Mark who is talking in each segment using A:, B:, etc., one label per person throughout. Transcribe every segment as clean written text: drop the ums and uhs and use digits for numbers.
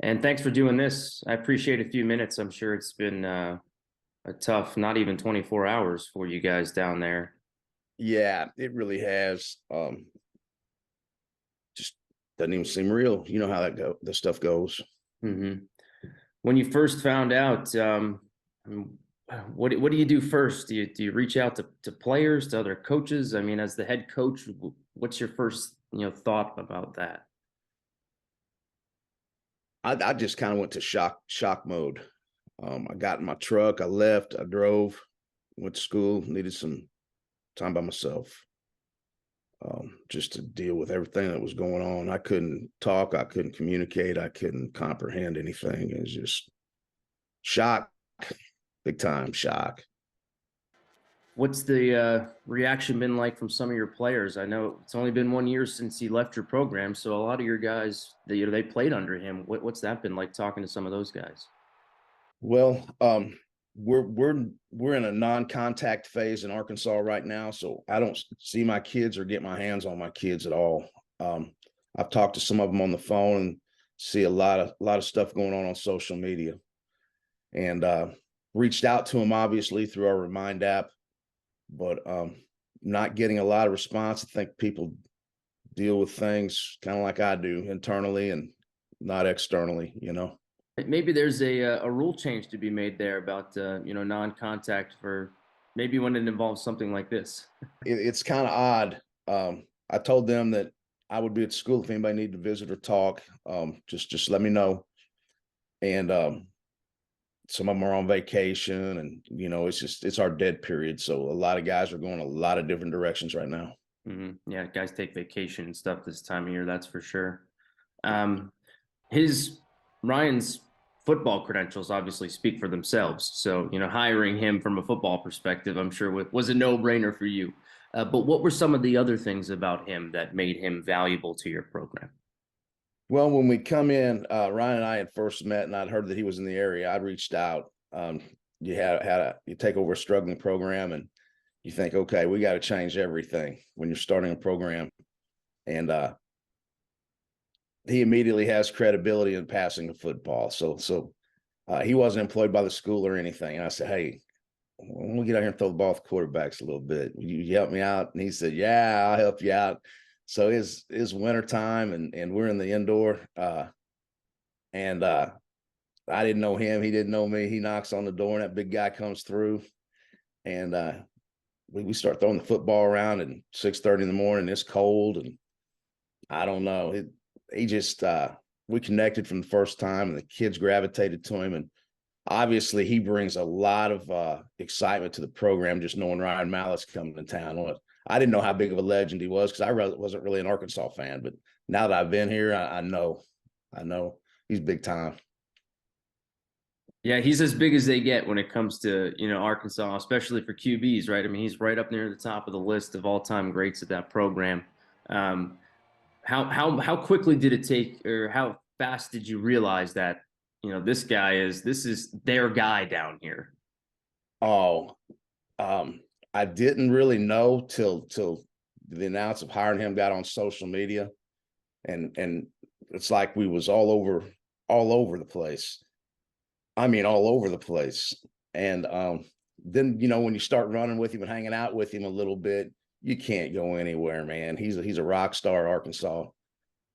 A: And thanks for doing this. I appreciate a few minutes. I'm sure it's been a tough, not even 24 hours for you guys down there.
B: Yeah, it really has. Just doesn't even seem real. You know how the stuff goes.
A: hmm When you first found out, what do you do first? Do you reach out to players, to other coaches? I mean, as the head coach, what's your first thought about that?
B: I just kind of went to shock mode. I got in my truck, I left, I drove, went to school, needed some time by myself, just to deal with everything that was going on. I couldn't talk, I couldn't communicate, I couldn't comprehend anything. It was just shock, big time shock.
A: What's the reaction been like from some of your players? I know it's only been 1 year since he left your program, so a lot of your guys, they played under him. What's that been like talking to some of those guys?
B: Well, we're in a non-contact phase in Arkansas right now, so I don't see my kids or get my hands on my kids at all. I've talked to some of them on the phone and see a lot of stuff going on social media, and reached out to them obviously through our Remind app, but not getting a lot of response. I think people deal with things kind of like I do, internally and not externally.
A: Maybe there's a rule change to be made there about non-contact for maybe when it involves something like this.
B: It's kind of odd. I told them that I would be at school if anybody needed to visit or talk. Just let me know. And some of them are on vacation, and it's our dead period. So a lot of guys are going a lot of different directions right now.
A: Yeah, guys take vacation and stuff this time of year, that's for sure. Um, his Ryan's football credentials obviously speak for themselves. So, hiring him from a football perspective, I'm sure was a no-brainer for you. But what were some of the other things about him that made him valuable to your program?
B: Well, when we come in, Ryan and I had first met, and I'd heard that he was in the area. I reached out. You take over a struggling program, and you think, okay, we got to change everything when you're starting a program. And he immediately has credibility in passing the football. So he wasn't employed by the school or anything. And I said, hey, we'll get out here and throw the ball with the quarterbacks a little bit. You help me out? And he said, yeah, I'll help you out. So it's winter time, and we're in the indoor. And I didn't know him. He didn't know me. He knocks on the door, and that big guy comes through. And we start throwing the football around at 6:30 in the morning. It's cold, and I don't know. He just we connected from the first time, and the kids gravitated to him. And obviously, he brings a lot of excitement to the program. Just knowing Ryan Mallett's coming to town. I didn't know how big of a legend he was, because I wasn't really an Arkansas fan. But now that I've been here, I know he's big time.
A: Yeah, he's as big as they get when it comes to, Arkansas, especially for QBs, right? I mean, he's right up near the top of the list of all-time greats at that program. Um, how quickly did it take, or how fast did you realize that, this is their guy down here?
B: Oh, I didn't really know till the announcement of hiring him got on social media, and it's like we was all over the place. I mean, all over the place. And then when you start running with him and hanging out with him a little bit, you can't go anywhere, man. He's a rock star, Arkansas.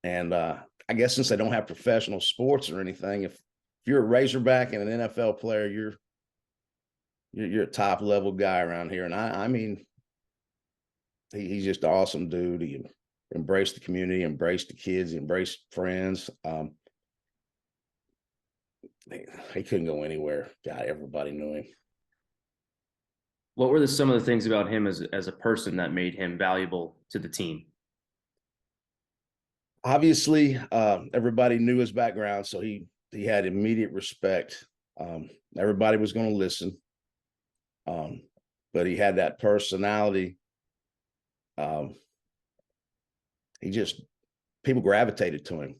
B: And I guess since they don't have professional sports or anything, if you're a Razorback and an NFL player, you're a top level guy around here. And I mean, he's just an awesome dude. He embraced the community, embraced the kids, embraced friends. He couldn't go anywhere. God, everybody knew him.
A: What were some of the things about him as a person that made him valuable to the team?
B: Obviously, everybody knew his background, so he had immediate respect. Everybody was going to listen, but he had that personality. Um, he just People gravitated to him.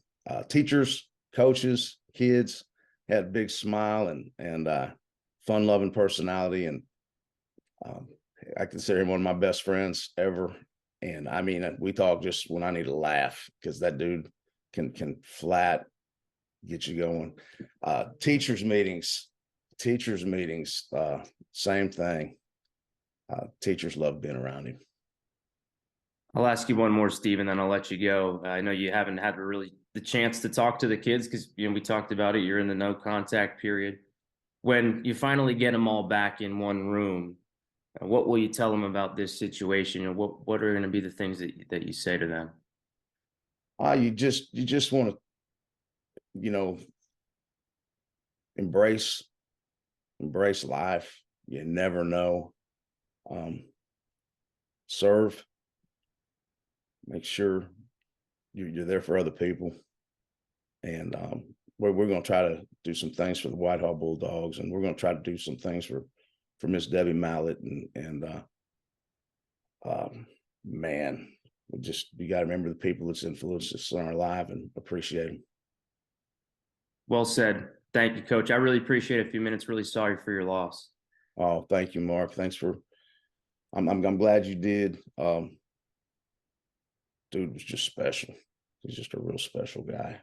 B: Teachers, coaches, kids had a big smile and fun loving personality, and um, I consider him one of my best friends ever. And I mean, we talk just when I need to laugh, because that dude can flat get you going. Teachers meetings, same thing. Teachers love being around him.
A: I'll ask you one more, Steve, and then I'll let you go. I know you haven't had really the chance to talk to the kids because we talked about it. You're in the no contact period. When you finally get them all back in one room, what will you tell them about this situation? What are going to be the things that you say to them?
B: You just want to, you know, embrace life. You never know. Um, Serve. Make sure you're there for other people, and we're going to try to do some things for the Whitehall Bulldogs, and we're going to try to do some things for Miss Debbie Mallett, and man, you got to remember the people that's influenced us in our life and appreciate them.
A: Well said. Thank you, Coach. I really appreciate a few minutes. Really sorry for your loss.
B: Oh, thank you, Mark. Thanks for. I'm glad you did. Dude was just special. He's just a real special guy.